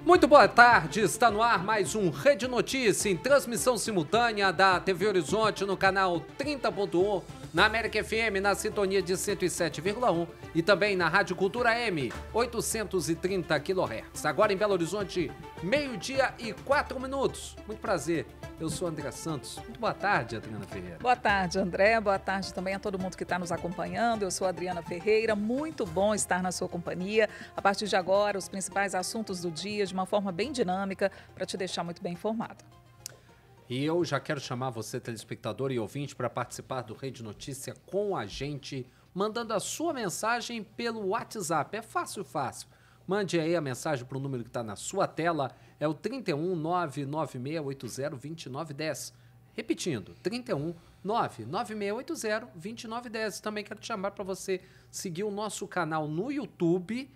Muito boa tarde, está no ar mais um Rede Notícia em transmissão simultânea da TV Horizonte no canal 30.1, na América FM na sintonia de 107,1 e também na Rádio Cultura M, 830 kHz. Agora em Belo Horizonte, 12h04. Muito prazer, eu sou André Santos. Muito boa tarde, Adriana Ferreira. Boa tarde, André. Boa tarde também a todo mundo que está nos acompanhando. Eu sou Adriana Ferreira. Muito bom estar na sua companhia. A partir de agora, os principais assuntos do dia, de uma forma bem dinâmica, para te deixar muito bem informado. E eu já quero chamar você, telespectador e ouvinte, para participar do Rede Notícia com a gente, mandando a sua mensagem pelo WhatsApp. É fácil. Mande aí a mensagem para o número que está na sua tela, é o 31 99680 2910. Repetindo, 31 99680 2910. Também quero te chamar para você seguir o nosso canal no YouTube,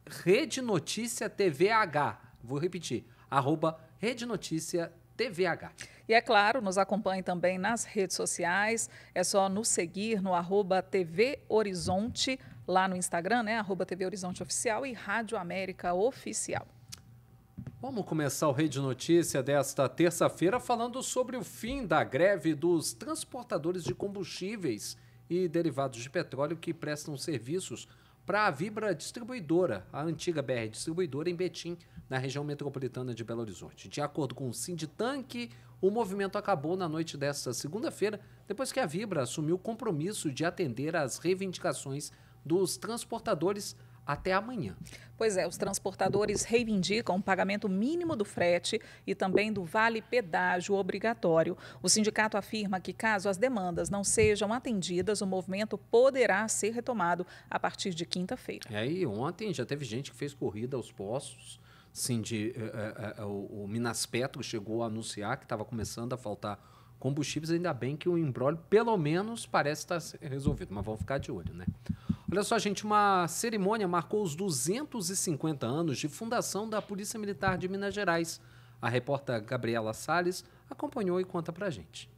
@Rede Notícia TVH. Vou repetir, @Rede Notícia TVH. E é claro, nos acompanhe também nas redes sociais, é só nos seguir no @TV Horizonte, lá no Instagram, né? @TV Horizonte Oficial e Rádio América Oficial. Vamos começar o Rede Notícia desta terça-feira falando sobre o fim da greve dos transportadores de combustíveis e derivados de petróleo que prestam serviços para a Vibra Distribuidora, a antiga BR Distribuidora em Betim, na região metropolitana de Belo Horizonte. De acordo com o Sinditank, o movimento acabou na noite desta segunda-feira, depois que a Vibra assumiu o compromisso de atender às reivindicações dos transportadores até amanhã. Pois é, os transportadores reivindicam o pagamento mínimo do frete e também do vale pedágio obrigatório. O sindicato afirma que, caso as demandas não sejam atendidas, o movimento poderá ser retomado a partir de quinta-feira. E aí, ontem já teve gente que fez corrida aos postos. Sim, o Minaspetro chegou a anunciar que estava começando a faltar combustíveis, ainda bem que o imbróglio, pelo menos, parece estar resolvido, mas vamos ficar de olho, né? Olha só, gente, uma cerimônia marcou os 250 anos de fundação da Polícia Militar de Minas Gerais. A repórter Gabriela Salles acompanhou e conta pra gente.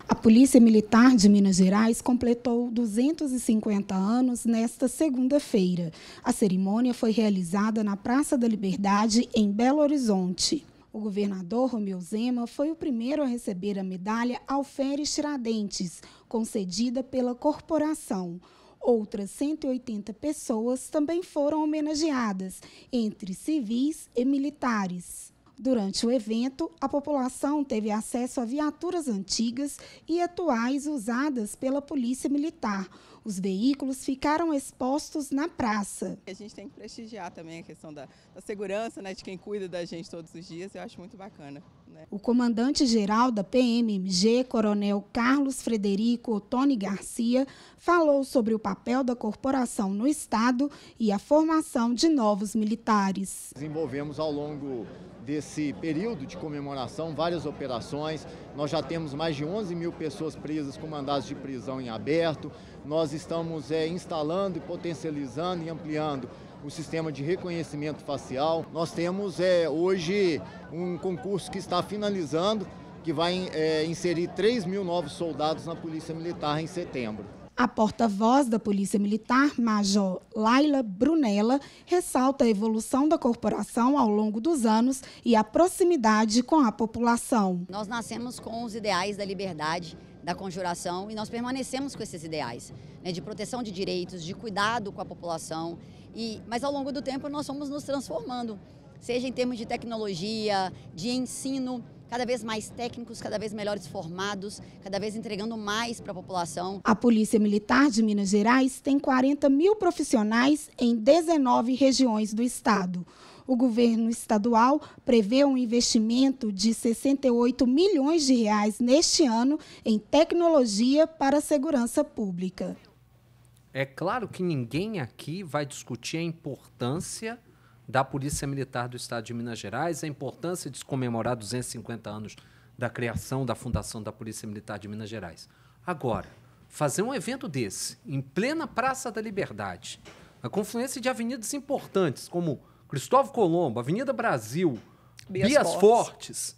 A Polícia Militar de Minas Gerais completou 250 anos nesta segunda-feira. A cerimônia foi realizada na Praça da Liberdade, em Belo Horizonte. O governador Romeu Zema foi o primeiro a receber a medalha Alferes Tiradentes, concedida pela corporação. Outras 180 pessoas também foram homenageadas, entre civis e militares. Durante o evento, a população teve acesso a viaturas antigas e atuais usadas pela Polícia Militar. Os veículos ficaram expostos na praça. A gente tem que prestigiar também a questão da segurança, né, de quem cuida da gente todos os dias. Eu acho muito bacana, né? O comandante-geral da PMMG, Coronel Carlos Frederico Ottoni Garcia, falou sobre o papel da corporação no Estado e a formação de novos militares. Desenvolvemos ao longo desse período de comemoração várias operações. Nós já temos mais de 11 mil pessoas presas com mandados de prisão em aberto. Nós estamos instalando e potencializando e ampliando o sistema de reconhecimento facial. Nós temos hoje um concurso que está finalizando, que vai inserir 3 mil novos soldados na Polícia Militar em setembro. A porta-voz da Polícia Militar, Major Laila Brunella, ressalta a evolução da corporação ao longo dos anos e a proximidade com a população. Nós nascemos com os ideais da liberdade, da conjuração, e nós permanecemos com esses ideais, né, de proteção de direitos, de cuidado com a população, mas ao longo do tempo nós fomos nos transformando, seja em termos de tecnologia, de ensino, cada vez mais técnicos, cada vez melhores formados, cada vez entregando mais para a população. A Polícia Militar de Minas Gerais tem 40 mil profissionais em 19 regiões do estado. O governo estadual prevê um investimento de 68 milhões de reais neste ano em tecnologia para a segurança pública. É claro que ninguém aqui vai discutir a importância da Polícia Militar do Estado de Minas Gerais, a importância de se comemorar 250 anos da criação da fundação da Polícia Militar de Minas Gerais. Agora, fazer um evento desse, em plena Praça da Liberdade, na confluência de avenidas importantes, como Cristóvão Colombo, Avenida Brasil, Bias Fortes,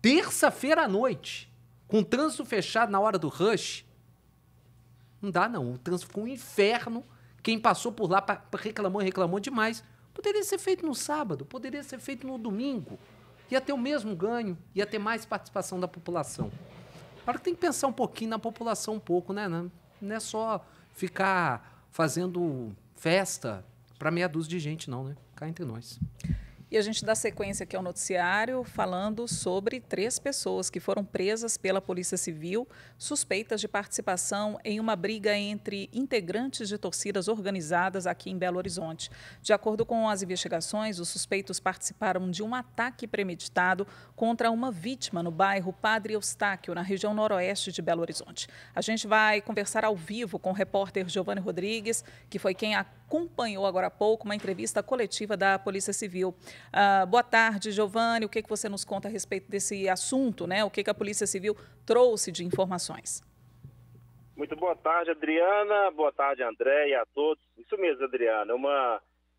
terça-feira à noite, com o trânsito fechado na hora do rush, não dá não, o trânsito ficou um inferno. Quem passou por lá reclamou demais, Poderia ser feito no sábado, poderia ser feito no domingo. Ia ter o mesmo ganho, ia ter mais participação da população. Agora tem que pensar um pouquinho na população, um pouco, né? Não é só ficar fazendo festa para meia dúzia de gente, não, né? Cá entre nós. E a gente dá sequência aqui ao noticiário falando sobre 3 pessoas que foram presas pela Polícia Civil suspeitas de participação em uma briga entre integrantes de torcidas organizadas aqui em Belo Horizonte. De acordo com as investigações, os suspeitos participaram de um ataque premeditado contra uma vítima no bairro Padre Eustáquio, na região noroeste de Belo Horizonte. A gente vai conversar ao vivo com o repórter Giovanni Rodrigues, que foi quem acompanhou agora há pouco uma entrevista coletiva da Polícia Civil. Boa tarde, Giovanni. O que você nos conta a respeito desse assunto, né? O que a Polícia Civil trouxe de informações? Muito boa tarde, Adriana. Boa tarde, André, e a todos. Isso mesmo, Adriana.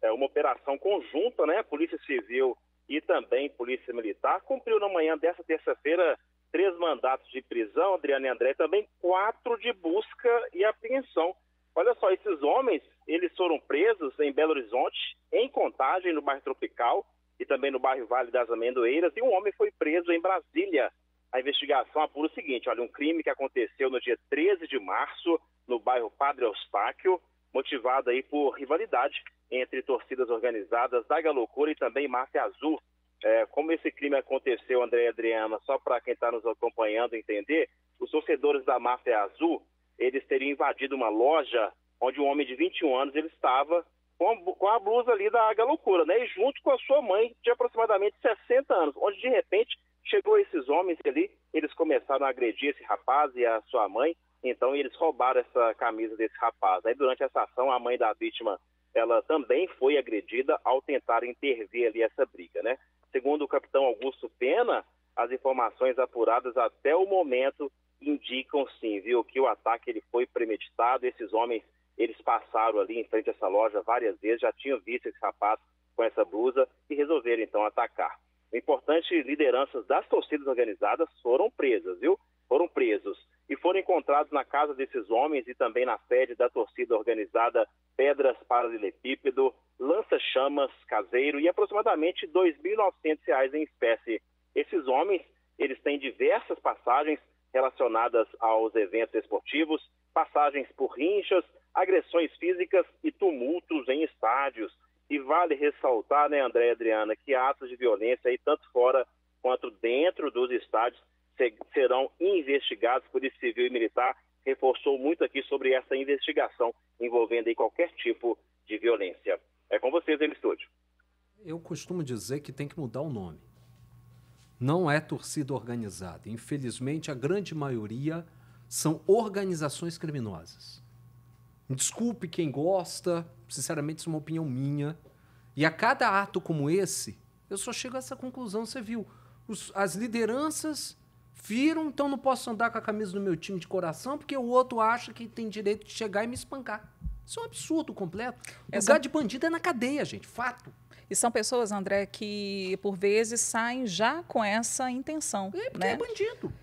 É uma operação conjunta, né? Polícia Civil e também Polícia Militar. Cumpriu na manhã dessa terça-feira 3 mandatos de prisão, Adriana e André, e também 4 de busca e apreensão. Olha só, esses homens, eles foram presos em Belo Horizonte, em Contagem, no bairro Tropical, e também no bairro Vale das Amendoeiras, e um homem foi preso em Brasília. A investigação apura o seguinte, olha, um crime que aconteceu no dia 13 de março, no bairro Padre Eustáquio, motivado aí por rivalidade entre torcidas organizadas da Galocura e também Máfia Azul. Como esse crime aconteceu, André e Adriana, só para quem está nos acompanhando entender, os torcedores da Máfia Azul, eles teriam invadido uma loja onde um homem de 21 anos ele estava com a blusa ali da Galocura, né? E junto com a sua mãe de aproximadamente 60 anos, onde de repente chegou esses homens ali, eles começaram a agredir esse rapaz e a sua mãe, então eles roubaram essa camisa desse rapaz. Aí durante essa ação, a mãe da vítima, ela também foi agredida ao tentar intervir ali essa briga, né? Segundo o capitão Augusto Pena, as informações apuradas até o momento indicam sim, viu, que o ataque ele foi premeditado. Esses homens, eles passaram ali em frente a essa loja várias vezes, já tinham visto esse rapaz com essa blusa e resolveram então atacar. O importante, lideranças das torcidas organizadas foram presas, viu? Foram presos e foram encontrados na casa desses homens e também na sede da torcida organizada pedras paralelepípedo, lança-chamas caseiro e aproximadamente R$ 2.900 em espécie. Esses homens, eles têm diversas passagens relacionadas aos eventos esportivos, passagens por rinchas, agressões físicas e tumultos em estádios. E vale ressaltar, né, André e Adriana, que atos de violência, aí, tanto fora quanto dentro dos estádios, serão investigados. Polícia Civil e Militar reforçou muito aqui sobre essa investigação envolvendo aí qualquer tipo de violência. É com vocês aí no estúdio. Eu costumo dizer que tem que mudar o nome. Não é torcida organizada. Infelizmente, a grande maioria são organizações criminosas. Desculpe quem gosta, sinceramente, isso é uma opinião minha. E a cada ato como esse, eu só chego a essa conclusão, você viu. As lideranças viram, então não posso andar com a camisa do meu time de coração, porque o outro acha que tem direito de chegar e me espancar. Isso é um absurdo completo. Lugar de bandido é na cadeia, gente, fato. E são pessoas, André, que por vezes saem já com essa intenção. Porque né? é bandido.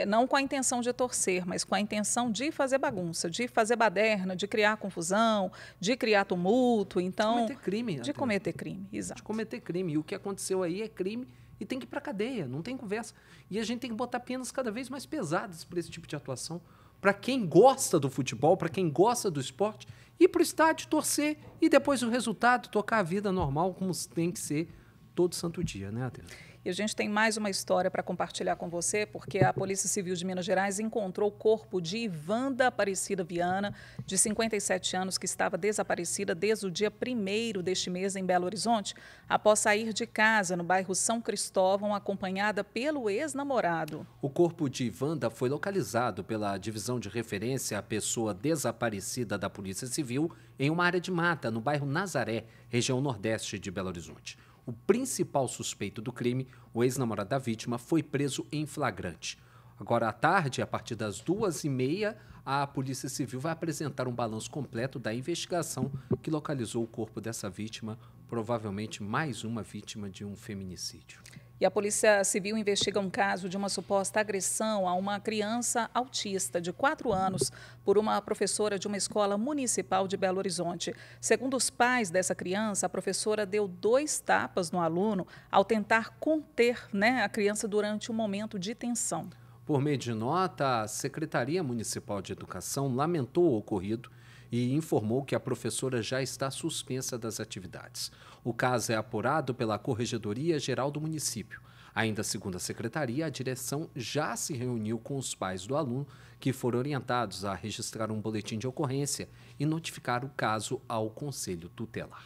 Não com a intenção de torcer, mas com a intenção de fazer bagunça, de fazer baderna, de criar confusão, de criar tumulto. Então, de cometer crime. De cometer crime, exato. De cometer crime. E o que aconteceu aí é crime e tem que ir para a cadeia, não tem conversa. E a gente tem que botar penas cada vez mais pesadas para esse tipo de atuação. Para quem gosta do futebol, para quem gosta do esporte, ir para o estádio, torcer e depois o resultado, tocar a vida normal como tem que ser todo santo dia, né, Adriana? E a gente tem mais uma história para compartilhar com você, porque a Polícia Civil de Minas Gerais encontrou o corpo de Ivanda Aparecida Viana, de 57 anos, que estava desaparecida desde o dia 1º deste mês em Belo Horizonte, após sair de casa no bairro São Cristóvão, acompanhada pelo ex-namorado. O corpo de Ivanda foi localizado pela Divisão de Referência à Pessoa Desaparecida da Polícia Civil em uma área de mata, no bairro Nazaré, região nordeste de Belo Horizonte. O principal suspeito do crime, o ex-namorado da vítima, foi preso em flagrante. Agora, à tarde, a partir das 2h30, a Polícia Civil vai apresentar um balanço completo da investigação que localizou o corpo dessa vítima, provavelmente mais uma vítima de um feminicídio. E a Polícia Civil investiga um caso de uma suposta agressão a uma criança autista de 4 anos por uma professora de uma escola municipal de Belo Horizonte. Segundo os pais dessa criança, a professora deu 2 tapas no aluno ao tentar conter, a criança durante um momento de tensão. Por meio de nota, a Secretaria Municipal de Educação lamentou o ocorrido e informou que a professora já está suspensa das atividades. O caso é apurado pela Corregedoria Geral do município. Ainda segundo a secretaria, a direção já se reuniu com os pais do aluno, que foram orientados a registrar um boletim de ocorrência e notificar o caso ao Conselho Tutelar.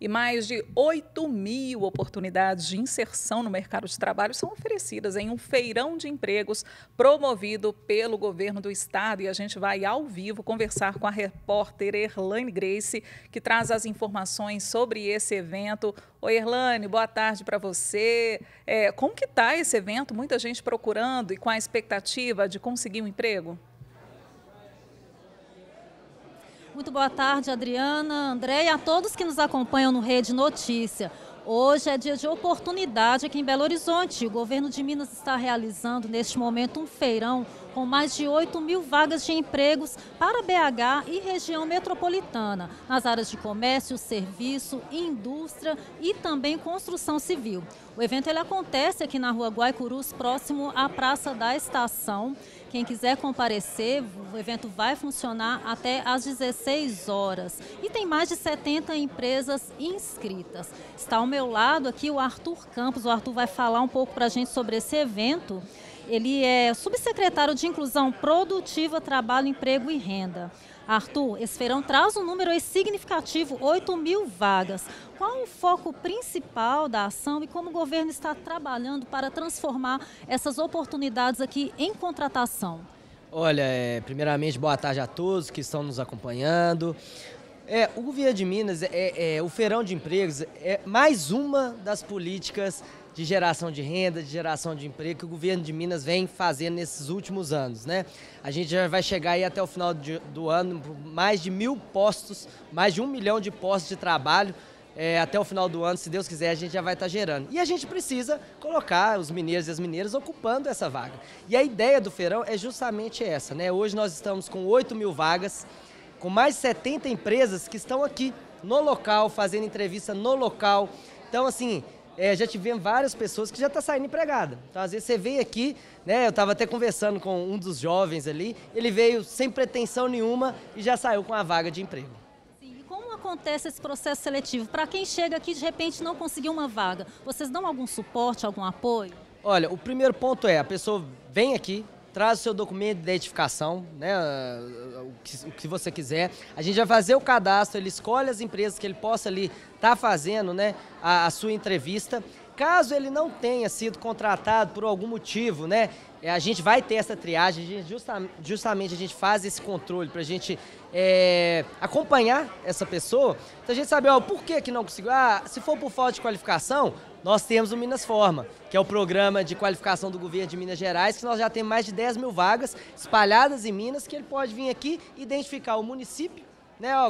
E mais de 8.000 oportunidades de inserção no mercado de trabalho são oferecidas em um feirão de empregos promovido pelo governo do estado. E a gente vai ao vivo conversar com a repórter Erlane Grace, que traz as informações sobre esse evento. Oi, Erlane, boa tarde para você. Como que está esse evento? Muita gente procurando e com a expectativa de conseguir um emprego? Muito boa tarde, Adriana, André e a todos que nos acompanham no Rede Notícia. Hoje é dia de oportunidade aqui em Belo Horizonte. O governo de Minas está realizando, neste momento, um feirão com mais de 8.000 vagas de empregos para BH e região metropolitana, nas áreas de comércio, serviço, indústria e também construção civil. O evento ele acontece aqui na Rua Guaicurus, próximo à Praça da Estação. Quem quiser comparecer, o evento vai funcionar até às 16 horas. E tem mais de 70 empresas inscritas. Está ao meu lado aqui o Arthur Campos. O Arthur vai falar um pouco para a gente sobre esse evento. Ele é subsecretário de Inclusão Produtiva, Trabalho, Emprego e Renda. Arthur, esse feirão traz um número significativo, 8.000 vagas. Qual o foco principal da ação e como o governo está trabalhando para transformar essas oportunidades aqui em contratação? Olha, primeiramente, boa tarde a todos que estão nos acompanhando. O governo de Minas, o feirão de empregos é mais uma das políticas de geração de renda, de geração de emprego que o governo de Minas vem fazendo nesses últimos anos, A gente já vai chegar aí até o final do ano mais de 1.000 postos, mais de 1 milhão de postos de trabalho. Até o final do ano, se Deus quiser, a gente já vai estar gerando. E a gente precisa colocar os mineiros e as mineiras ocupando essa vaga. E a ideia do feirão é justamente essa, Hoje nós estamos com 8.000 vagas, com mais de 70 empresas que estão aqui no local, fazendo entrevista no local. Então, assim, já tivemos várias pessoas que já estão saindo empregada. Então, às vezes você vem aqui, eu estava até conversando com um dos jovens ali, ele veio sem pretensão nenhuma e já saiu com a vaga de emprego. Sim, e como acontece esse processo seletivo? Para quem chega aqui de repente não conseguiu uma vaga, vocês dão algum suporte, algum apoio? Olha, o primeiro ponto a pessoa vem aqui, traz o seu documento de identificação, o que você quiser. A gente vai fazer o cadastro, ele escolhe as empresas que ele possa ali estar fazendo, a sua entrevista. Caso ele não tenha sido contratado por algum motivo, a gente vai ter essa triagem, justamente a gente faz esse controle para a gente acompanhar essa pessoa. Então a gente sabe, por que não conseguiu? Se for por falta de qualificação, nós temos o Minas Forma, que é o programa de qualificação do governo de Minas Gerais, que nós já temos mais de 10.000 vagas espalhadas em Minas, que ele pode vir aqui identificar o município,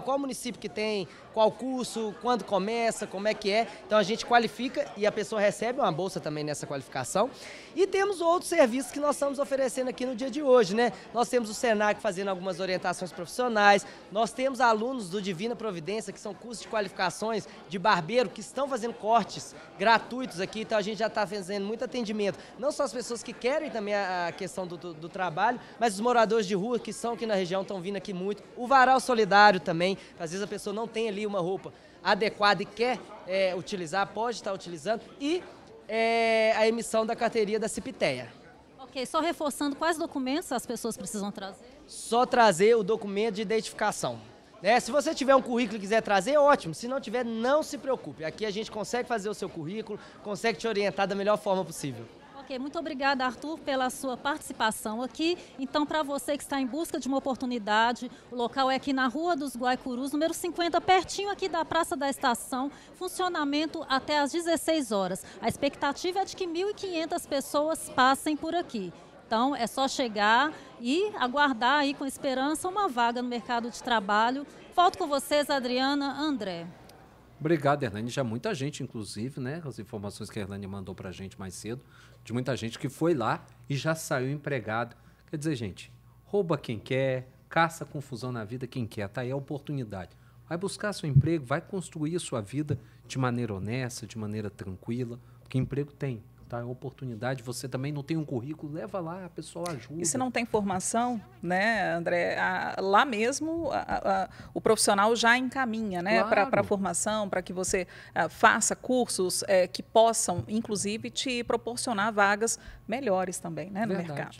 qual município que tem, qual curso, quando começa, como é que é. Então a gente qualifica e a pessoa recebe uma bolsa também nessa qualificação. E temos outros serviços que nós estamos oferecendo aqui no dia de hoje, Nós temos o Senac fazendo algumas orientações profissionais, nós temos alunos do Divina Providência, que são cursos de qualificações de barbeiro, que estão fazendo cortes gratuitos aqui, então a gente já está fazendo muito atendimento, não só as pessoas que querem também a questão do trabalho, mas os moradores de rua que estão aqui na região estão vindo aqui muito. O varal solidário também, às vezes a pessoa não tem ali uma roupa adequada e quer utilizar, pode estar utilizando, e a emissão da carteirinha da Cipiteia. Ok, só reforçando, quais documentos as pessoas precisam trazer? Só trazer o documento de identificação. Se você tiver um currículo e quiser trazer, ótimo. Se não tiver, não se preocupe. Aqui a gente consegue fazer o seu currículo, consegue te orientar da melhor forma possível. Ok, muito obrigada, Arthur, pela sua participação aqui. Então, para você que está em busca de uma oportunidade, o local é aqui na Rua dos Guaicurus, número 50, pertinho aqui da Praça da Estação, funcionamento até às 16 horas. A expectativa é de que 1.500 pessoas passem por aqui. Então, é só chegar e aguardar aí com esperança uma vaga no mercado de trabalho. Volto com vocês, Adriana, André. Obrigado, Hernani. Já muita gente, inclusive, né? As informações que a Hernani mandou para a gente mais cedo, de muita gente que foi lá e já saiu empregado. Quer dizer, gente, rouba quem quer, caça confusão na vida quem quer. Tá aí a oportunidade. Vai buscar seu emprego, vai construir a sua vida de maneira honesta, de maneira tranquila, porque emprego tem. Tá? É oportunidade. Você também não tem um currículo, leva lá, a pessoa ajuda. E se não tem formação, né, André, lá mesmo o profissional já encaminha, né, Claro. para a formação, para que você faça cursos que possam, inclusive, te proporcionar vagas melhores também, né, no Verdade. mercado.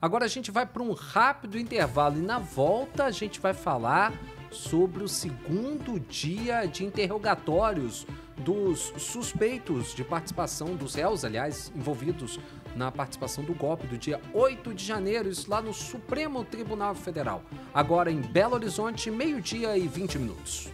Agora a gente vai para um rápido intervalo e na volta a gente vai falar sobre o segundo dia de interrogatórios dos suspeitos de participação, dos réus, aliás, envolvidos na participação do golpe do dia 8 de janeiro, isso lá no Supremo Tribunal Federal. Agora em Belo Horizonte, 12h20.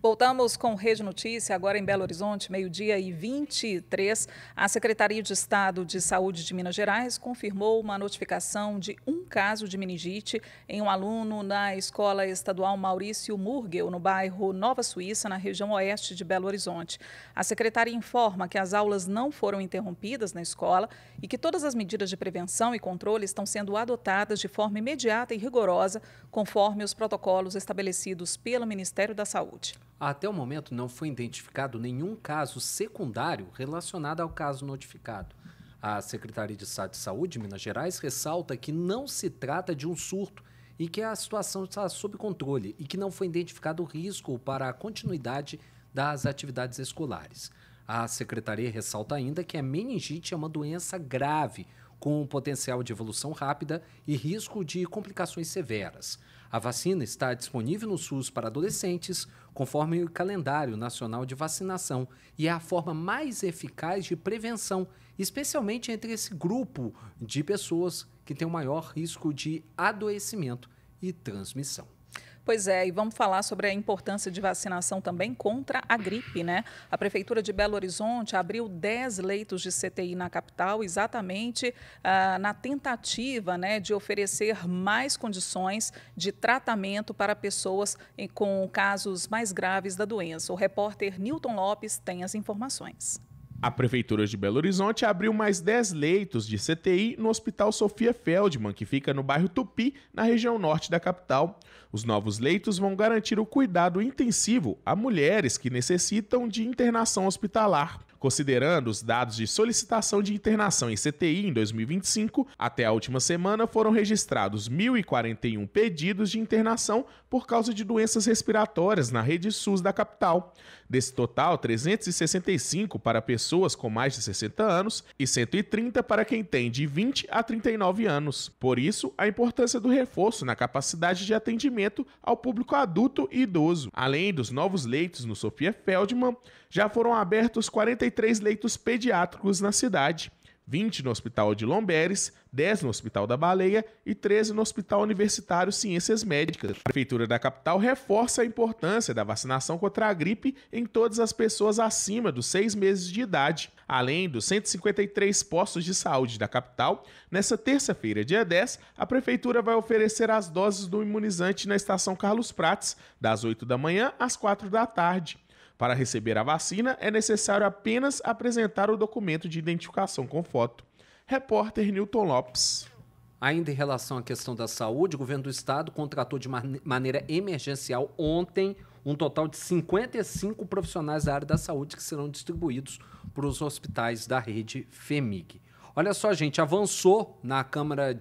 Voltamos com Rede Notícia, agora em Belo Horizonte, 12h23. A Secretaria de Estado de Saúde de Minas Gerais confirmou uma notificação de um caso de meningite em um aluno na Escola Estadual Maurício Murgel, no bairro Nova Suíça, na região oeste de Belo Horizonte. A secretaria informa que as aulas não foram interrompidas na escola e que todas as medidas de prevenção e controle estão sendo adotadas de forma imediata e rigorosa, conforme os protocolos estabelecidos pelo Ministério da Saúde. Até o momento não foi identificado nenhum caso secundário relacionado ao caso notificado. A Secretaria de Estado de Saúde de Minas Gerais ressalta que não se trata de um surto e que a situação está sob controle e que não foi identificado risco para a continuidade das atividades escolares. A Secretaria ressalta ainda que a meningite é uma doença grave, com potencial de evolução rápida e risco de complicações severas. A vacina está disponível no SUS para adolescentes, conforme o calendário nacional de vacinação, e é a forma mais eficaz de prevenção, especialmente entre esse grupo de pessoas que tem o maior risco de adoecimento e transmissão. Pois é, e vamos falar sobre a importância de vacinação também contra a gripe, né? A Prefeitura de Belo Horizonte abriu 10 leitos de CTI na capital, exatamente na tentativa, né, de oferecer mais condições de tratamento para pessoas com casos mais graves da doença. O repórter Newton Lopes tem as informações. A Prefeitura de Belo Horizonte abriu mais 10 leitos de CTI no Hospital Sofia Feldman, que fica no bairro Tupi, na região norte da capital. Os novos leitos vão garantir o cuidado intensivo a mulheres que necessitam de internação hospitalar. Considerando os dados de solicitação de internação em CTI em 2025, até a última semana foram registrados 1.041 pedidos de internação por causa de doenças respiratórias na rede SUS da capital. Desse total, 365 para pessoas com mais de 60 anos e 130 para quem tem de 20 a 39 anos. Por isso, a importância do reforço na capacidade de atendimento ao público adulto e idoso. Além dos novos leitos no Sofia Feldman, já foram abertos 43 leitos pediátricos na cidade, 20 no Hospital de Lomberes, 10 no Hospital da Baleia e 13 no Hospital Universitário Ciências Médicas. A Prefeitura da capital reforça a importância da vacinação contra a gripe em todas as pessoas acima dos 6 meses de idade. Além dos 153 postos de saúde da capital, nesta terça-feira, dia 10, a Prefeitura vai oferecer as doses do imunizante na Estação Carlos Prates, das 8 da manhã às 4 da tarde. Para receber a vacina, é necessário apenas apresentar o documento de identificação com foto. Repórter Newton Lopes. Ainda em relação à questão da saúde, o governo do estado contratou de maneira emergencial ontem um total de 55 profissionais da área da saúde que serão distribuídos para os hospitais da rede FEMIG. Olha só, gente, avançou na Câmara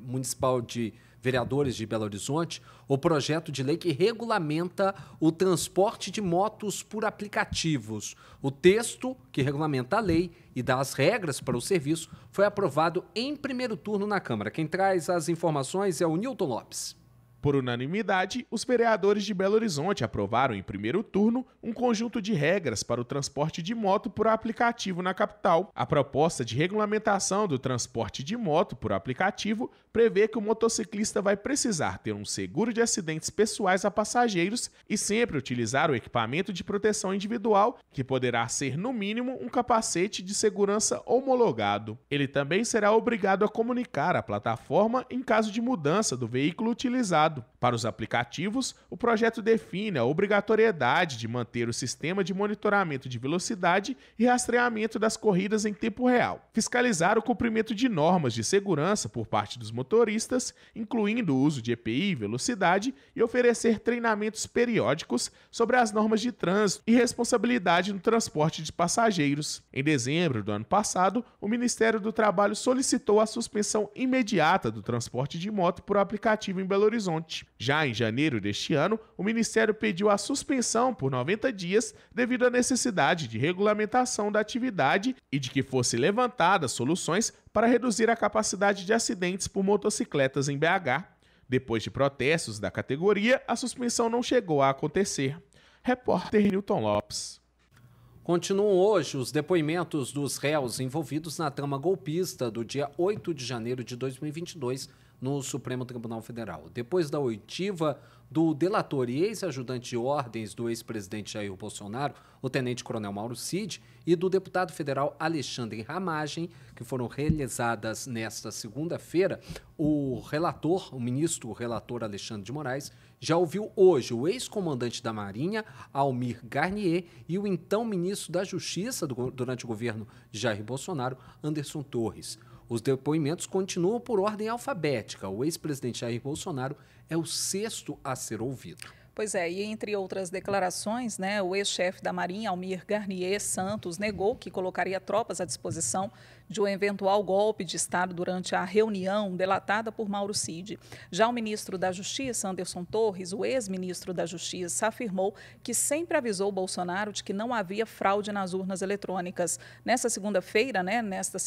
Municipal de Vereadores de Belo Horizonte o projeto de lei que regulamenta o transporte de motos por aplicativos. O texto que regulamenta a lei e dá as regras para o serviço foi aprovado em primeiro turno na Câmara. Quem traz as informações é o Newton Lopes. Por unanimidade, os vereadores de Belo Horizonte aprovaram em primeiro turno um conjunto de regras para o transporte de moto por aplicativo na capital. A proposta de regulamentação do transporte de moto por aplicativo prevê que o motociclista vai precisar ter um seguro de acidentes pessoais a passageiros e sempre utilizar o equipamento de proteção individual, que poderá ser, no mínimo, um capacete de segurança homologado. Ele também será obrigado a comunicar à plataforma em caso de mudança do veículo utilizado. Para os aplicativos, o projeto define a obrigatoriedade de manter o sistema de monitoramento de velocidade e rastreamento das corridas em tempo real, fiscalizar o cumprimento de normas de segurança por parte dos motoristas, incluindo o uso de EPI e velocidade, e oferecer treinamentos periódicos sobre as normas de trânsito e responsabilidade no transporte de passageiros. Em dezembro do ano passado, o Ministério do Trabalho solicitou a suspensão imediata do transporte de moto por aplicativo em Belo Horizonte. Já em janeiro deste ano, o Ministério pediu a suspensão por 90 dias devido à necessidade de regulamentação da atividade e de que fossem levantadas soluções para reduzir a capacidade de acidentes por motocicletas em BH. Depois de protestos da categoria, a suspensão não chegou a acontecer. Repórter Newton Lopes. Continuam hoje os depoimentos dos réus envolvidos na trama golpista do dia 8 de janeiro de 2022 no Supremo Tribunal Federal. Depois da oitiva do delator e ex-ajudante de ordens do ex-presidente Jair Bolsonaro, o tenente-coronel Mauro Cid, e do deputado federal Alexandre Ramagem, que foram realizadas nesta segunda-feira, o ministro relator Alexandre de Moraes já ouviu hoje o ex-comandante da Marinha, Almir Garnier, e o então ministro da Justiça durante o governo de Jair Bolsonaro, Anderson Torres. Os depoimentos continuam por ordem alfabética. O ex-presidente Jair Bolsonaro é o 6º a ser ouvido. Pois é, e entre outras declarações, né, o ex-chefe da Marinha, Almir Garnier Santos, negou que colocaria tropas à disposição de um eventual golpe de Estado durante a reunião delatada por Mauro Cid. Já o ministro da Justiça, Anderson Torres, o ex-ministro da Justiça, afirmou que sempre avisou Bolsonaro de que não havia fraude nas urnas eletrônicas. Nessa segunda-feira, né, nessa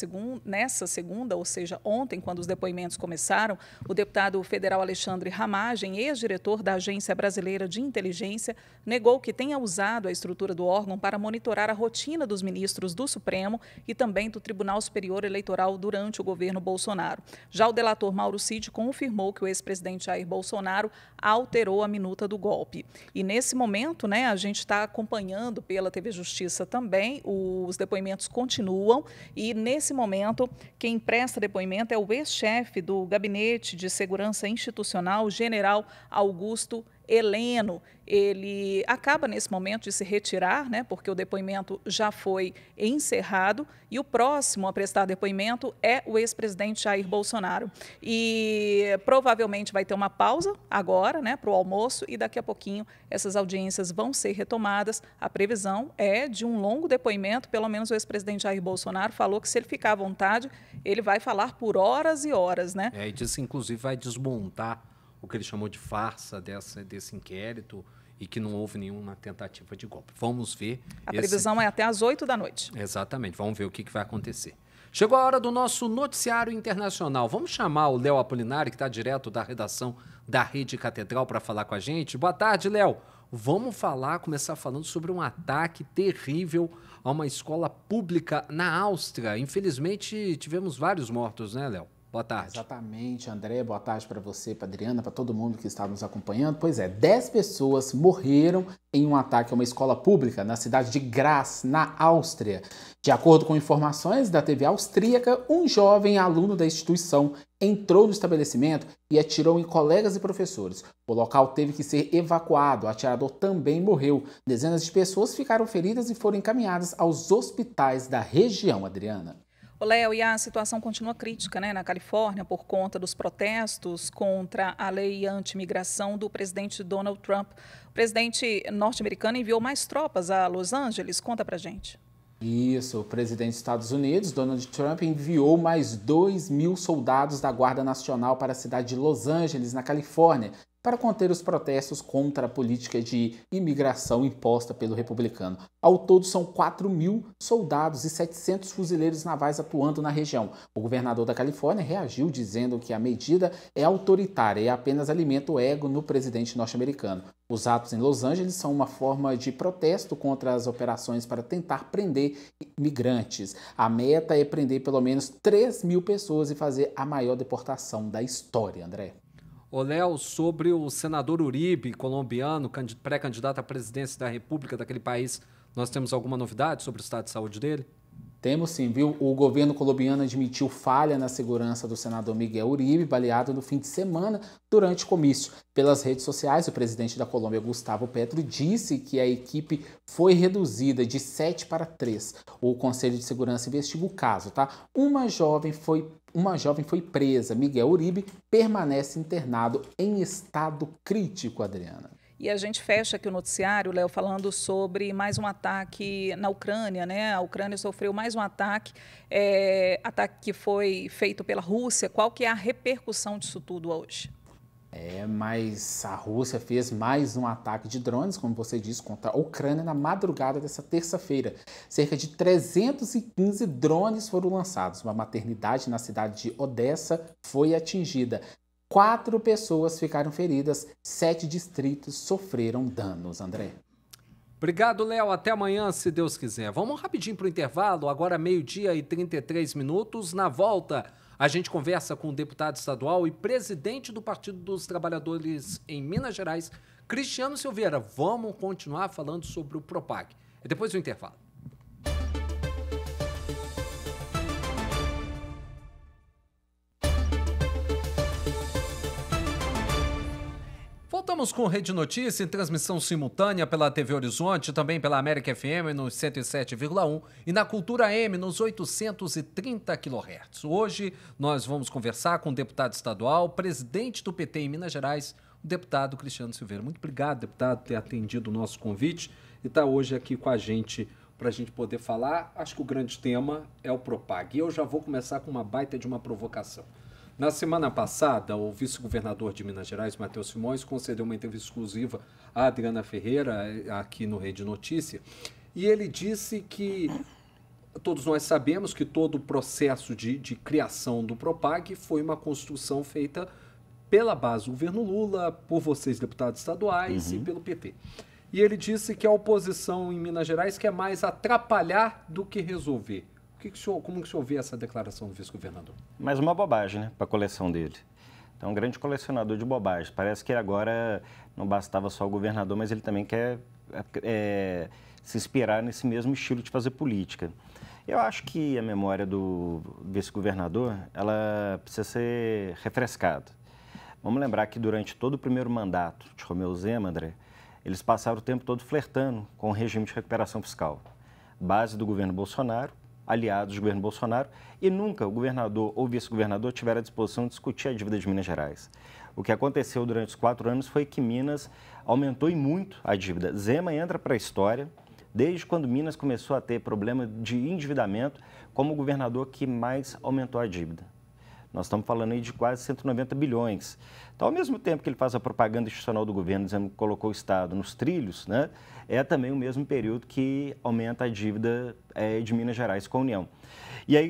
segunda, ou seja, ontem, quando os depoimentos começaram, o deputado federal Alexandre Ramagem, ex-diretor da Agência Brasileira de Inteligência, negou que tenha usado a estrutura do órgão para monitorar a rotina dos ministros do Supremo e também do Tribunal Superior Eleitoral durante o governo Bolsonaro. Já o delator Mauro Cid confirmou que o ex-presidente Jair Bolsonaro alterou a minuta do golpe. E nesse momento, né, a gente está acompanhando pela TV Justiça também, os depoimentos continuam e nesse momento quem presta depoimento é o ex-chefe do Gabinete de Segurança Institucional, General Augusto Heleno. Ele acaba nesse momento de se retirar, né, porque o depoimento já foi encerrado e o próximo a prestar depoimento é o ex-presidente Jair Bolsonaro. E provavelmente vai ter uma pausa agora, né, para o almoço e daqui a pouquinho essas audiências vão ser retomadas. A previsão é de um longo depoimento, pelo menos o ex-presidente Jair Bolsonaro falou que se ele ficar à vontade, ele vai falar por horas e horas, né? E disse, inclusive, vai desmontar o que ele chamou de farsa desse inquérito e que não houve nenhuma tentativa de golpe. Vamos ver. A previsão é até às 8 da noite. Exatamente. Vamos ver o que vai acontecer. Chegou a hora do nosso noticiário internacional. Vamos chamar o Léo Apolinari, que está direto da redação da Rede Catedral, para falar com a gente. Boa tarde, Léo. Vamos começar falando sobre um ataque terrível a uma escola pública na Áustria. Infelizmente, tivemos vários mortos, né, Léo? Boa tarde. Exatamente, André. Boa tarde para você, para Adriana, para todo mundo que está nos acompanhando. Pois é, 10 pessoas morreram em um ataque a uma escola pública na cidade de Graz, na Áustria. De acordo com informações da TV austríaca, um jovem aluno da instituição entrou no estabelecimento e atirou em colegas e professores. O local teve que ser evacuado, o atirador também morreu. Dezenas de pessoas ficaram feridas e foram encaminhadas aos hospitais da região, Adriana. Léo, e a situação continua crítica, né, na Califórnia por conta dos protestos contra a lei anti-imigração do presidente Donald Trump. O presidente norte-americano enviou mais tropas a Los Angeles. Conta pra gente. Isso, o presidente dos Estados Unidos, Donald Trump, enviou mais 2.000 soldados da Guarda Nacional para a cidade de Los Angeles, na Califórnia. para conter os protestos contra a política de imigração imposta pelo republicano. Ao todo, são 4.000 soldados e 700 fuzileiros navais atuando na região. O governador da Califórnia reagiu dizendo que a medida é autoritária e apenas alimenta o ego no presidente norte-americano. Os atos em Los Angeles são uma forma de protesto contra as operações para tentar prender migrantes. A meta é prender pelo menos 3.000 pessoas e fazer a maior deportação da história, André. Ô, Léo, sobre o senador Uribe, colombiano, pré-candidato à presidência da República daquele país, nós temos alguma novidade sobre o estado de saúde dele? Temos sim, viu? O governo colombiano admitiu falha na segurança do senador Miguel Uribe, baleado no fim de semana durante comício. Pelas redes sociais, o presidente da Colômbia, Gustavo Petro, disse que a equipe foi reduzida de 7 para 3. O Conselho de Segurança investiga o caso, tá? Uma jovem foi presa. Miguel Uribe permanece internado em estado crítico, Adriana. E a gente fecha aqui o noticiário, Léo, falando sobre mais um ataque na Ucrânia, né? A Ucrânia sofreu mais um ataque que foi feito pela Rússia. Qual que é a repercussão disso tudo hoje? Mas a Rússia fez mais um ataque de drones, como você disse, contra a Ucrânia na madrugada dessa terça-feira. Cerca de 315 drones foram lançados. Uma maternidade na cidade de Odessa foi atingida. 4 pessoas ficaram feridas, 7 distritos sofreram danos, André. Obrigado, Léo. Até amanhã, se Deus quiser. Vamos rapidinho para o intervalo, agora 12h33. Na volta, a gente conversa com o deputado estadual e presidente do Partido dos Trabalhadores em Minas Gerais, Cristiano Silveira. Vamos continuar falando sobre o Propag. E depois do intervalo. Voltamos com Rede Notícia em transmissão simultânea pela TV Horizonte, também pela América FM nos 107,1 e na Cultura M nos 830 kHz. Hoje nós vamos conversar com o deputado estadual, presidente do PT em Minas Gerais, o deputado Cristiano Silveira. Muito obrigado, deputado, por ter atendido o nosso convite e estar hoje aqui com a gente para a gente poder falar. Acho que o grande tema é o Propag. E eu já vou começar com uma baita de uma provocação. Na semana passada, o vice-governador de Minas Gerais, Matheus Simões, concedeu uma entrevista exclusiva à Adriana Ferreira, aqui no Rede Notícia, e ele disse que todos nós sabemos que todo o processo de criação do Propag foi uma construção feita pela base do governo Lula, por vocês, deputados estaduais, e pelo PT. E ele disse que a oposição em Minas Gerais quer mais atrapalhar do que resolver. Como que o senhor vê essa declaração do vice-governador? Mais uma bobagem, né, para a coleção dele. Então, um grande colecionador de bobagens. Parece que agora não bastava só o governador, mas ele também quer se inspirar nesse mesmo estilo de fazer política. Eu acho que a memória do vice-governador, ela precisa ser refrescada. Vamos lembrar que durante todo o primeiro mandato de Romeu Zema, André, eles passaram o tempo todo flertando com o regime de recuperação fiscal. Base do governo Bolsonaro, aliados do governo Bolsonaro, e nunca o governador ou vice-governador tiveram à disposição de discutir a dívida de Minas Gerais. O que aconteceu durante os 4 anos foi que Minas aumentou e muito a dívida. Zema entra para a história desde quando Minas começou a ter problema de endividamento como o governador que mais aumentou a dívida. Nós estamos falando aí de quase 190 bilhões. Então, ao mesmo tempo que ele faz a propaganda institucional do governo, dizendo que colocou o Estado nos trilhos, né, é também o mesmo período que aumenta a dívida de Minas Gerais com a União. E aí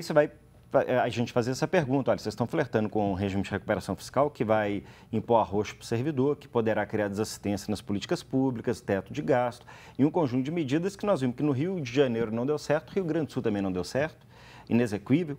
a gente fazer essa pergunta, olha, vocês estão flertando com o regime de recuperação fiscal que vai impor arroxo para o servidor, que poderá criar desassistência nas políticas públicas, teto de gasto, e um conjunto de medidas que nós vimos que no Rio de Janeiro não deu certo, Rio Grande do Sul também não deu certo, inexequível,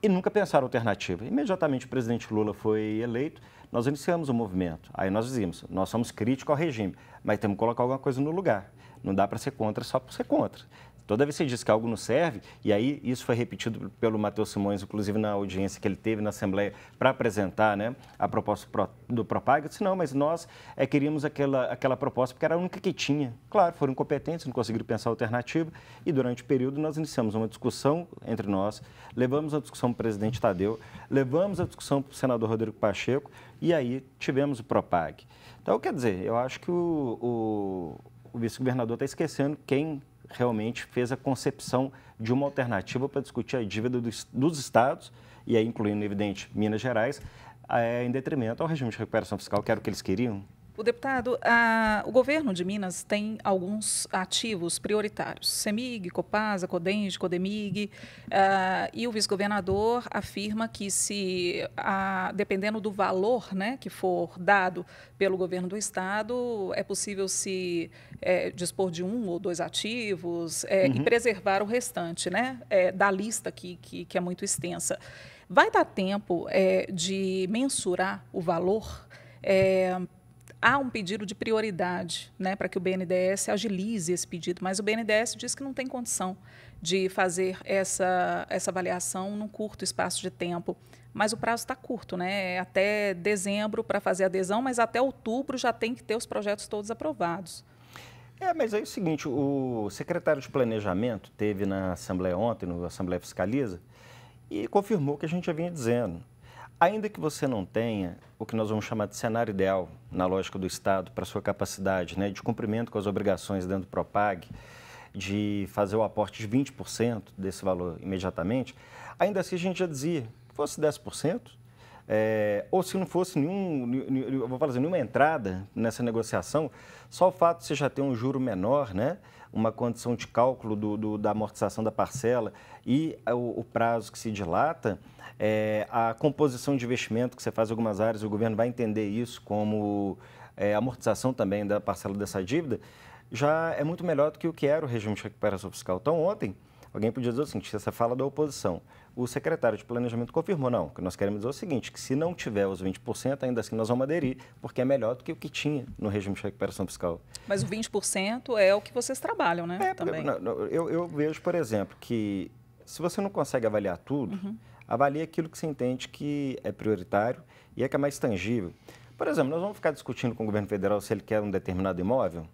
e nunca pensaram alternativa. Imediatamente o presidente Lula foi eleito, nós iniciamos o movimento. Aí nós dizíamos, nós somos críticos ao regime, mas temos que colocar alguma coisa no lugar. Não dá para ser contra só por ser contra. Toda vez que você diz que algo não serve, e aí isso foi repetido pelo Matheus Simões, inclusive na audiência que ele teve na Assembleia para apresentar, né, a proposta do Propag, eu disse, não, mas nós queríamos aquela proposta porque era a única que tinha. Claro, foram incompetentes, não conseguiram pensar alternativa, e durante o período nós iniciamos uma discussão entre nós, levamos a discussão para o presidente Tadeu, levamos a discussão para o senador Rodrigo Pacheco, e aí tivemos o Propag. Então, quer dizer, eu acho que o vice-governador está esquecendo quem realmente fez a concepção de uma alternativa para discutir a dívida dos estados, e aí incluindo, evidente, Minas Gerais, em detrimento ao regime de recuperação fiscal, que era o que eles queriam. O deputado, o governo de Minas tem alguns ativos prioritários, CEMIG, Copasa, Codenge, Codemig, e o vice-governador afirma que dependendo do valor, né, que for dado pelo governo do estado, é possível se dispor de 1 ou 2 ativos e preservar o restante, né, da lista que é muito extensa. Vai dar tempo de mensurar o valor? Há um pedido de prioridade, né, para que o BNDES agilize esse pedido, mas o BNDES diz que não tem condição de fazer essa avaliação num curto espaço de tempo. Mas o prazo está curto, né? Até dezembro para fazer a adesão, mas até outubro já tem que ter os projetos todos aprovados. Mas aí é o seguinte, o secretário de Planejamento teve na Assembleia ontem, na Assembleia Fiscaliza, e confirmou o que a gente já vinha dizendo. Ainda que você não tenha o que nós vamos chamar de cenário ideal, na lógica do Estado, para a sua capacidade, né, de cumprimento com as obrigações dentro do Propag, de fazer o aporte de 20% desse valor imediatamente, ainda assim a gente já dizia que fosse 10%, ou se não fosse nenhuma entrada nessa negociação, só o fato de você já ter um juro menor, né, uma condição de cálculo da amortização da parcela e o prazo que se dilata, a composição de investimento que você faz em algumas áreas, o governo vai entender isso como amortização também da parcela dessa dívida, já é muito melhor do que o que era o regime de recuperação fiscal. Então, ontem, alguém podia dizer o seguinte, você fala da oposição. O secretário de Planejamento confirmou, não, o que nós queremos dizer é o seguinte, que se não tiver os 20%, ainda assim nós vamos aderir, porque é melhor do que o que tinha no regime de recuperação fiscal. Mas o 20% é o que vocês trabalham, né? Também. Eu vejo, por exemplo, que se você não consegue avaliar tudo, avalie aquilo que você entende que é prioritário e é que é mais tangível. Por exemplo, nós vamos ficar discutindo com o governo federal se ele quer um determinado imóvel?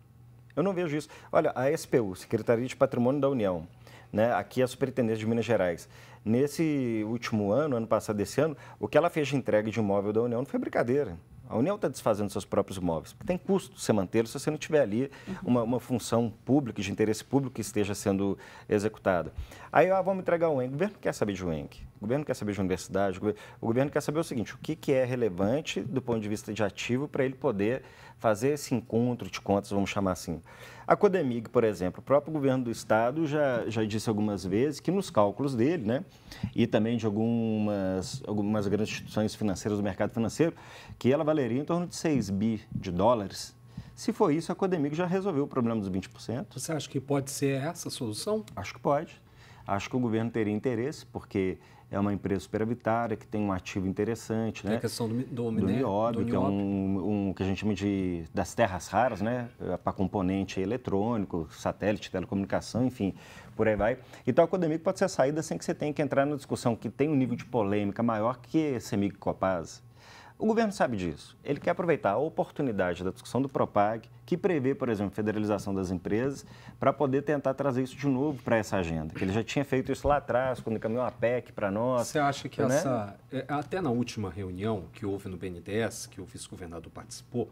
Eu não vejo isso. Olha, a SPU, Secretaria de Patrimônio da União, né, aqui é a Superintendência de Minas Gerais. Nesse último ano passado, desse ano, o que ela fez de entrega de imóvel da União não foi brincadeira. A União está desfazendo seus próprios imóveis, porque tem custo você mantê-los se você não tiver ali uma função pública, de interesse público que esteja sendo executada. Aí, vamos entregar o UENG. O governo não quer saber de UENG, o governo não quer saber de universidade, o governo quer saber o seguinte, o que é relevante do ponto de vista de ativo para ele poder fazer esse encontro de contas, vamos chamar assim. A Codemig, por exemplo, o próprio governo do estado já disse algumas vezes que nos cálculos dele, né, e também de algumas grandes instituições financeiras do mercado financeiro, que ela valeria em torno de 6 bi de dólares. Se for isso, a Codemig já resolveu o problema dos 20%. Você acha que pode ser essa a solução? Acho que pode. Acho que o governo teria interesse, porque é uma empresa superavitária, que tem um ativo interessante, né? A questão do nióbio, que é um que a gente chama das terras raras, né? Para componente eletrônico, satélite, telecomunicação, enfim, por aí vai. Então, a Codemig pode ser a saída sem que você tenha que entrar na discussão que tem um nível de polêmica maior que CEMIG e Copasa. O governo sabe disso. Ele quer aproveitar a oportunidade da discussão do Propag, que prevê, por exemplo, federalização das empresas, para poder tentar trazer isso de novo para essa agenda. Que ele já tinha feito isso lá atrás, quando encaminhou a PEC para nós. Você acha que até na última reunião que houve no BNDES, que o vice-governador participou,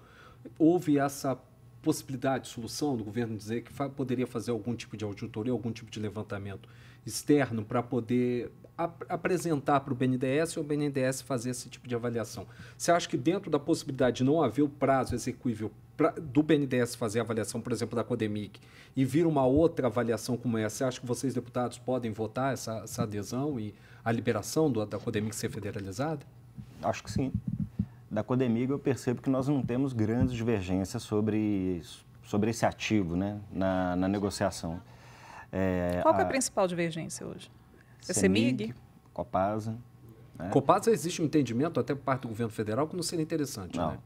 houve essa possibilidade de solução do governo dizer que poderia fazer algum tipo de auditoria, algum tipo de levantamento externo para poder apresentar para o BNDES e o BNDES fazer esse tipo de avaliação. Você acha que dentro da possibilidade de não haver o prazo execuível do BNDES fazer a avaliação, por exemplo, da Codemig, e vir uma outra avaliação como essa, você acha que vocês, deputados, podem votar essa adesão e a liberação da Codemig ser federalizada? Acho que sim. Da Codemig eu percebo que nós não temos grandes divergências sobre esse ativo, né, na negociação. Qual que é a principal divergência hoje? É CEMIG? Copasa. Né? Copasa existe um entendimento até por parte do governo federal que não seria interessante, não. Né?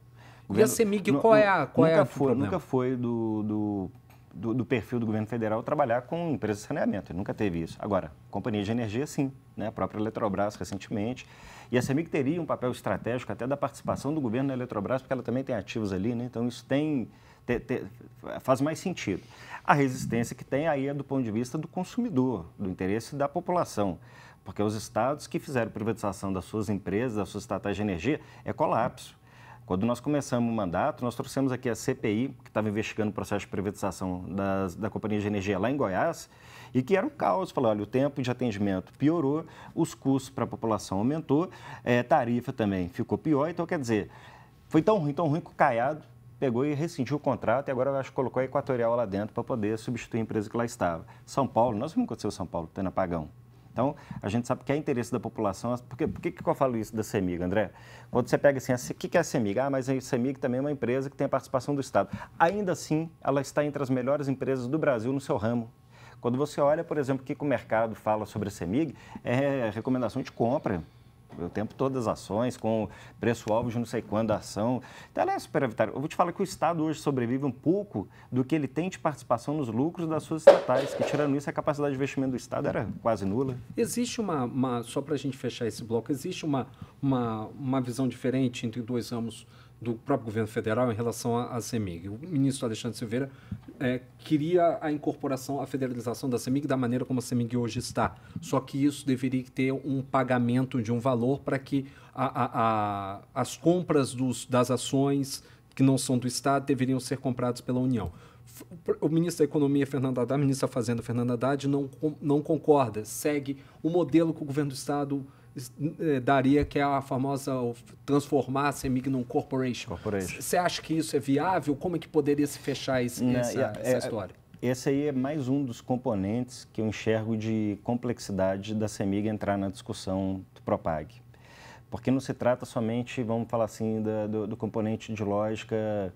E a CEMIG, qual é o problema? Nunca foi do perfil do governo federal trabalhar com empresas de saneamento, ele nunca teve isso. Agora, companhia de energia, sim, né? A própria Eletrobras recentemente. E a CEMIG teria um papel estratégico até da participação do governo na Eletrobras, porque ela também tem ativos ali, né? Então isso faz mais sentido. A resistência que tem aí é do ponto de vista do consumidor, do interesse da população, porque os estados que fizeram privatização das suas empresas, das suas estatais de energia, é colapso. Quando nós começamos o mandato, nós trouxemos aqui a CPI, que estava investigando o processo de privatização da Companhia de Energia lá em Goiás, e que era um caos. Falou, olha, o tempo de atendimento piorou, os custos para a população aumentou, tarifa também ficou pior. Então, quer dizer, foi tão ruim que o Caiado pegou e rescindiu o contrato e agora eu acho que colocou a Equatorial lá dentro para poder substituir a empresa que lá estava. São Paulo, nós vimos o que aconteceu em São Paulo, tendo apagão. Então, a gente sabe que é interesse da população. Por que eu falo isso da CEMIG, André? Quando você pega assim, o que é a CEMIG? Mas a CEMIG também é uma empresa que tem a participação do Estado. Ainda assim, ela está entre as melhores empresas do Brasil no seu ramo. Quando você olha, por exemplo, o que o mercado fala sobre a CEMIG, é recomendação de compra. O tempo todo as ações, com preço-alvo de não sei quando a ação. Então, ela é superavitária. Eu vou te falar que o Estado hoje sobrevive um pouco do que ele tem de participação nos lucros das suas estatais, que tirando isso, a capacidade de investimento do Estado era quase nula. Existe só para a gente fechar esse bloco, existe uma visão diferente entre dois ramos do próprio governo federal em relação à CEMIG. O ministro Alexandre Silveira queria a incorporação, a federalização da CEMIG da maneira como a CEMIG hoje está. Só que isso deveria ter um pagamento de um valor para que as compras das ações que não são do Estado deveriam ser compradas pela União. O ministro da Economia, Fernando Haddad, a ministra da Fazenda, Fernando Haddad, não concorda, segue o modelo que o governo do Estado daria, que é a famosa transformar a CEMIG num corporation. Você acha que isso é viável? Como é que poderia se fechar essa história? Esse aí é mais um dos componentes que eu enxergo de complexidade da CEMIG entrar na discussão do Propag. Porque não se trata somente, vamos falar assim, do componente de lógica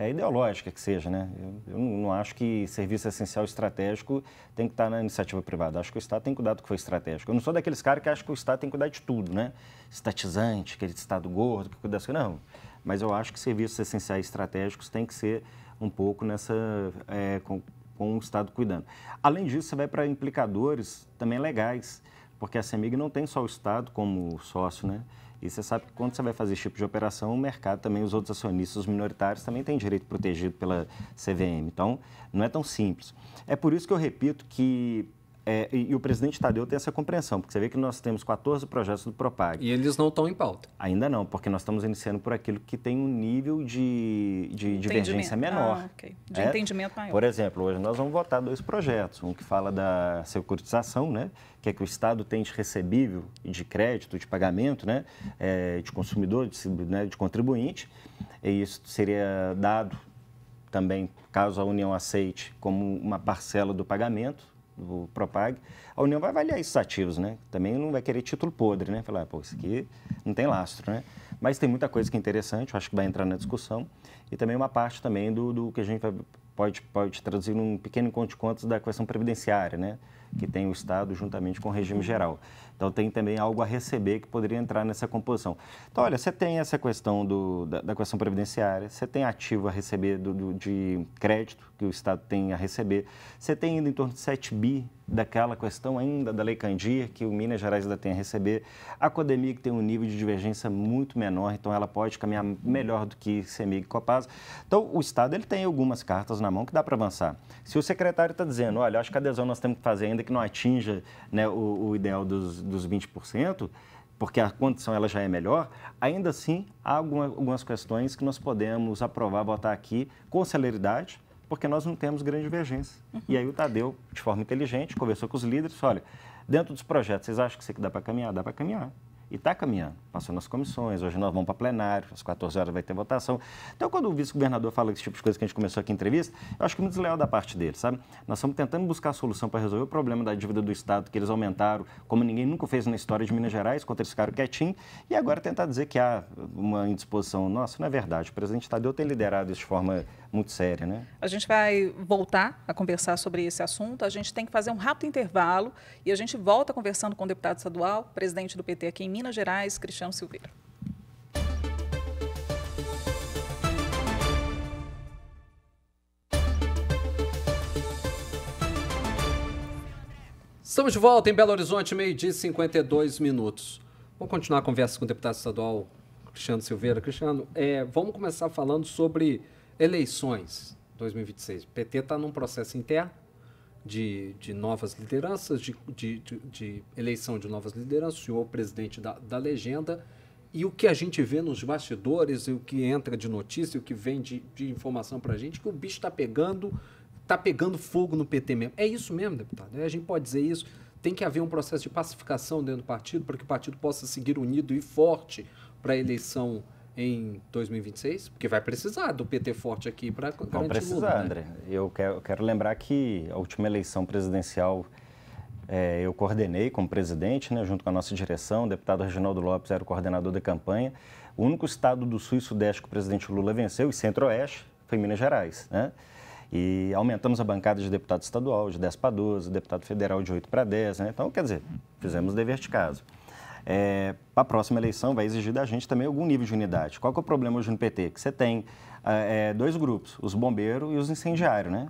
ideológica que seja, né? Eu não acho que serviço essencial estratégico tem que estar na iniciativa privada. Acho que o Estado tem que cuidar do que foi estratégico. Eu não sou daqueles caras que acham que o Estado tem que cuidar de tudo, né? Estatizante, aquele Estado gordo, que cuida das coisas. Não. Mas eu acho que serviços essenciais estratégicos tem que ser um pouco nessa... com o Estado cuidando. Além disso, você vai para implicadores também legais, porque a CEMIG não tem só o Estado como sócio, né? E você sabe que quando você vai fazer esse tipo de operação, o mercado também, os outros acionistas, os minoritários, também têm direito protegido pela CVM. Então, não é tão simples. É por isso que eu repito que... e o presidente Tadeu tem essa compreensão, porque você vê que nós temos 14 projetos do Propag. E eles não estão em pauta? Ainda não, porque nós estamos iniciando por aquilo que tem um nível de divergência menor. De entendimento maior. Por exemplo, hoje nós vamos votar 2 projetos. Um que fala da securitização, né? Que é que o Estado tem de recebível de crédito, de pagamento, né? De consumidor, de contribuinte. E isso seria dado também, caso a União aceite, como uma parcela do pagamento do Propag. A União vai avaliar esses ativos, né? Também não vai querer título podre, né? Falar, pô, isso aqui não tem lastro, né? Mas tem muita coisa que é interessante, eu acho que vai entrar na discussão. E também uma parte também do que a gente pode traduzir num pequeno encontro de contas da questão previdenciária, né? Que tem o Estado juntamente com o regime geral. Então, tem também algo a receber que poderia entrar nessa composição. Então, olha, você tem essa questão da questão previdenciária, você tem ativo a receber de crédito, que o Estado tem a receber, você tem ainda em torno de 7 bi daquela questão ainda da Lei Candir, que o Minas Gerais ainda tem a receber. A Codemig tem um nível de divergência muito menor, então ela pode caminhar melhor do que CEMIG e Copasa. Então, o Estado ele tem algumas cartas na mão que dá para avançar. Se o secretário está dizendo, olha, acho que a adesão nós temos que fazer ainda que não atinja, né, o ideal dos 20%, porque a condição ela já é melhor, ainda assim há algumas questões que nós podemos aprovar, votar aqui com celeridade, porque nós não temos grande divergência. E aí o Tadeu, de forma inteligente, conversou com os líderes, olha, dentro dos projetos, vocês acham que isso aqui dá para caminhar? Dá para caminhar. E está caminhando, passou nas comissões, hoje nós vamos para plenário, às 14 horas vai ter votação. Então, quando o vice-governador fala esse tipo de coisa que a gente começou aqui em entrevista, eu acho que é muito desleal da parte dele, sabe? Nós estamos tentando buscar a solução para resolver o problema da dívida do Estado, que eles aumentaram, como ninguém nunca fez na história de Minas Gerais, quando eles ficaram quietinhos, e agora tentar dizer que há uma indisposição. Nossa, não é verdade. O presidente Tadeu tem liderado isso de forma muito séria, né? A gente vai voltar a conversar sobre esse assunto, a gente tem que fazer um rápido intervalo e a gente volta conversando com o deputado estadual, presidente do PT aqui em Minas Gerais, Cristiano Silveira. Estamos de volta em Belo Horizonte, 12h52. Vamos continuar a conversa com o deputado estadual Cristiano Silveira. Cristiano, vamos começar falando sobre eleições 2026. O PT está num processo interno de novas lideranças, de eleição de novas lideranças, o senhor presidente da legenda, e o que a gente vê nos bastidores, e o que entra de notícia, e o que vem de informação para a gente, que o bicho está pegando, está pegando fogo no PT mesmo. É isso mesmo, deputado? A gente pode dizer isso? Tem que haver um processo de pacificação dentro do partido para que o partido possa seguir unido e forte para a eleição em 2026? Porque vai precisar do PT forte aqui para garantir Vão precisar, Lula, né? André. Eu quero lembrar que a última eleição presidencial eu coordenei como presidente, né, junto com a nossa direção. O deputado Reginaldo Lopes era o coordenador da campanha. O único estado do Sul e Sudeste que o presidente Lula venceu, e Centro-Oeste, foi Minas Gerais, né? E aumentamos a bancada de deputado estadual de 10 para 12, deputado federal de 8 para 10, né? Então, quer dizer, fizemos o dever de casa. Para a próxima eleição vai exigir da gente também algum nível de unidade. Qual que é o problema hoje no PT? Que você tem dois grupos, os bombeiros e os incendiários, né?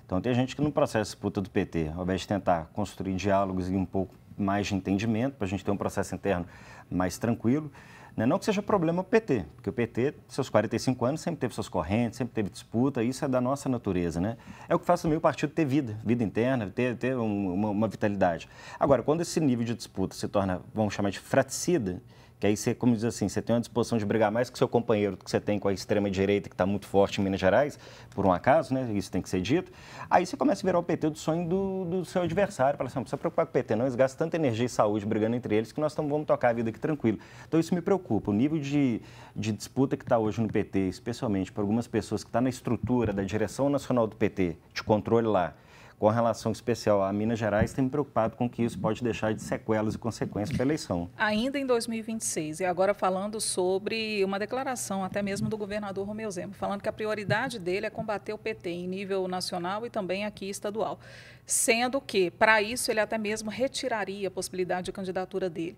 Então, tem gente que no processo de disputa do PT, ao invés de tentar construir diálogos e um pouco mais de entendimento, para a gente ter um processo interno mais tranquilo, né? Não que seja problema o PT, porque o PT, seus 45 anos, sempre teve suas correntes, sempre teve disputa, isso é da nossa natureza, né? É o que faz também o partido ter vida interna, ter uma vitalidade. Agora, quando esse nível de disputa se torna, vamos chamar de fratricida, que aí você, como diz assim, você tem uma disposição de brigar mais com seu companheiro do que você tem com a extrema-direita, que está muito forte em Minas Gerais, por um acaso, né? Isso tem que ser dito. Aí você começa a virar o PT do sonho do seu adversário. Fala assim, não precisa preocupar com o PT, não. Eles gastam tanta energia e saúde brigando entre eles que nós vamos tocar a vida aqui tranquilo. Então isso me preocupa. O nível de disputa que está hoje no PT, especialmente por algumas pessoas que estão na estrutura da direção nacional do PT, de controle lá, com relação especial a Minas Gerais, tem me preocupado com que isso pode deixar de sequelas e consequências para a eleição. Ainda em 2026, e agora falando sobre uma declaração até mesmo do governador Romeu Zema, falando que a prioridade dele é combater o PT em nível nacional e também aqui estadual, sendo que, para isso, ele até mesmo retiraria a possibilidade de candidatura dele.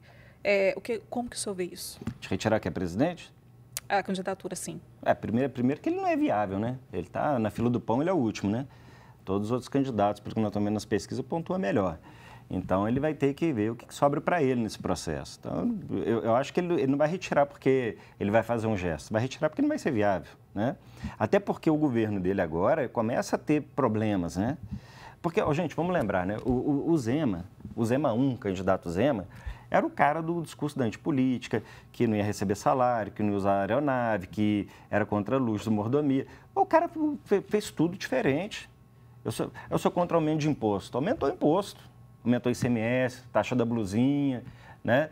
Como que o senhor vê isso? De retirar que é presidente? A candidatura, sim. Primeiro que ele não é viável, né? Ele está na fila do pão, ele é o último, né? Todos os outros candidatos, porque nós estamos vendo nas pesquisas, pontua melhor. Então, ele vai ter que ver o que sobra para ele nesse processo. Então, eu acho que ele não vai retirar porque ele vai fazer um gesto, vai retirar porque não vai ser viável, né? Até porque o governo dele agora começa a ter problemas, né? Porque, gente, vamos lembrar, né? O Zema 1, candidato Zema, era o cara do discurso da antipolítica, que não ia receber salário, que não ia usar aeronave, que era contra luxo, mordomia. O cara fez tudo diferente. Eu sou contra o aumento de imposto. Aumentou o imposto, aumentou o ICMS, taxa da blusinha, né?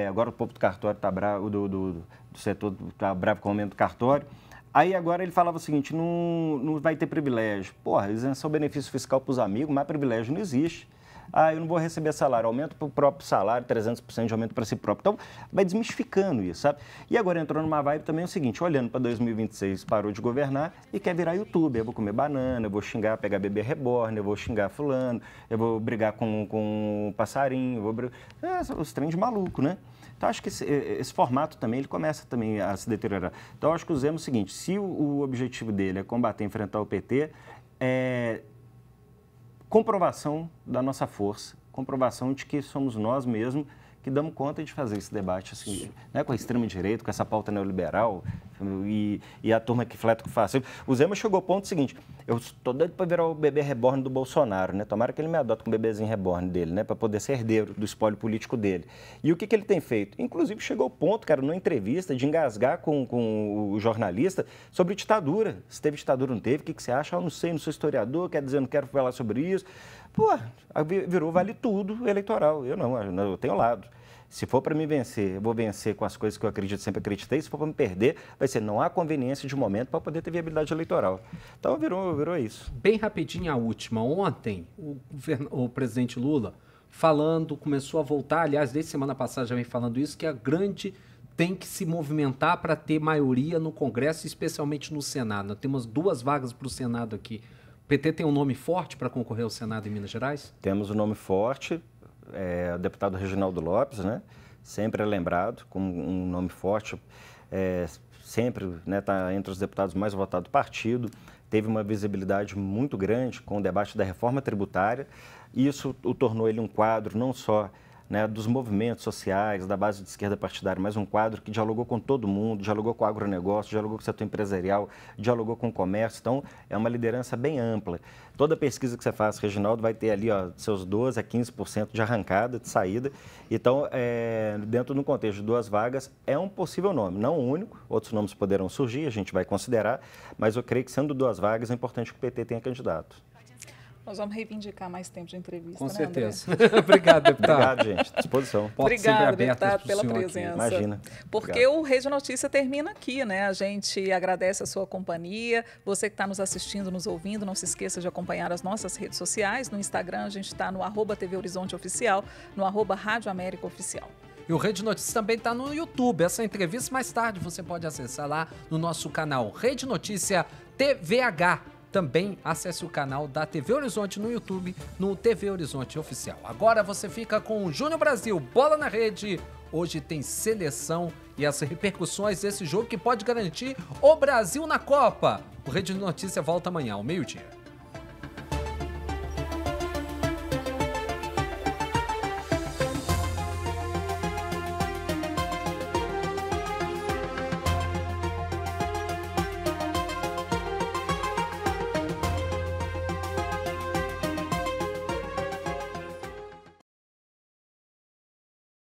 Agora o povo do cartório está bravo, do setor está bravo com o aumento do cartório. Aí agora ele falava o seguinte, não vai ter privilégio. Porra, isenção benefício fiscal para os amigos, mas privilégio não existe. Eu não vou receber salário, aumento para o próprio salário, 300% de aumento para si próprio. Então, vai desmistificando isso, sabe? E agora entrou numa vibe também o seguinte, olhando para 2026, parou de governar e quer virar youtuber. Eu vou comer banana, eu vou xingar, pegar bebê reborn, eu vou xingar fulano, eu vou brigar com passarinho, os trem de maluco, né? Então, acho que esse formato também, ele começa também a se deteriorar. Então, acho que o Zema é o seguinte, se o objetivo dele é combater, enfrentar o PT, comprovação da nossa força, comprovação de que somos nós mesmos que damos conta de fazer esse debate assim, né, com a extrema-direita, com essa pauta neoliberal e a turma que fleta que faz. O Zema chegou ao ponto seguinte, eu estou doido para virar o bebê reborn do Bolsonaro, né? Tomara que ele me adote com o bebezinho reborn dele, né? Para poder ser herdeiro do espólio político dele. E o que ele tem feito? Inclusive chegou ao ponto, cara, numa entrevista, de engasgar com o jornalista sobre ditadura. Se teve ditadura ou não teve, o que você acha? Eu não sei, não sou historiador, quer dizer, não quero falar sobre isso. Pô, virou vale tudo eleitoral. Eu tenho lado. Se for para me vencer, eu vou vencer com as coisas que eu acredito, sempre acreditei. Se for para me perder, vai ser não há conveniência de momento para poder ter viabilidade eleitoral. Então virou isso. Bem rapidinho a última. Ontem, o presidente Lula começou a voltar, aliás, desde semana passada já vem falando isso, que a grande tem que se movimentar para ter maioria no Congresso, especialmente no Senado. Nós temos 2 vagas para o Senado aqui. O PT tem um nome forte para concorrer ao Senado em Minas Gerais? Temos um nome forte. O deputado Reginaldo Lopes, né? Sempre é lembrado como um nome forte, sempre está entre os deputados mais votados do partido, teve uma visibilidade muito grande com o debate da reforma tributária, e isso o tornou ele um quadro não só né, dos movimentos sociais, da base de esquerda partidária, mas um quadro que dialogou com todo mundo, dialogou com o agronegócio, dialogou com o setor empresarial, dialogou com o comércio. Então, é uma liderança bem ampla. Toda pesquisa que você faz, Reginaldo, vai ter ali seus 12% a 15% de arrancada, de saída. Então, dentro do contexto de 2 vagas, é um possível nome, não o único. Outros nomes poderão surgir, a gente vai considerar, mas eu creio que, sendo 2 vagas, é importante que o PT tenha candidato. Nós vamos reivindicar mais tempo de entrevista, Com né, certeza. Obrigado, deputado. Obrigado, gente. À disposição. Obrigado, deputado, pela presença. Imagina. Porque Obrigado. o Rede Notícia termina aqui, né? A gente agradece a sua companhia. Você que está nos assistindo, nos ouvindo, não se esqueça de acompanhar as nossas redes sociais. No Instagram, a gente está no @TV Horizonte Oficial, no @Rádio América Oficial. E o Rede Notícias também está no YouTube. Essa entrevista mais tarde você pode acessar lá no nosso canal Rede Notícia TVH. Também acesse o canal da TV Horizonte no YouTube, no TV Horizonte Oficial. Agora você fica com o Júnior Brasil, Bola na Rede. Hoje tem seleção e as repercussões desse jogo que pode garantir o Brasil na Copa. O Rede Notícia volta amanhã, ao meio-dia.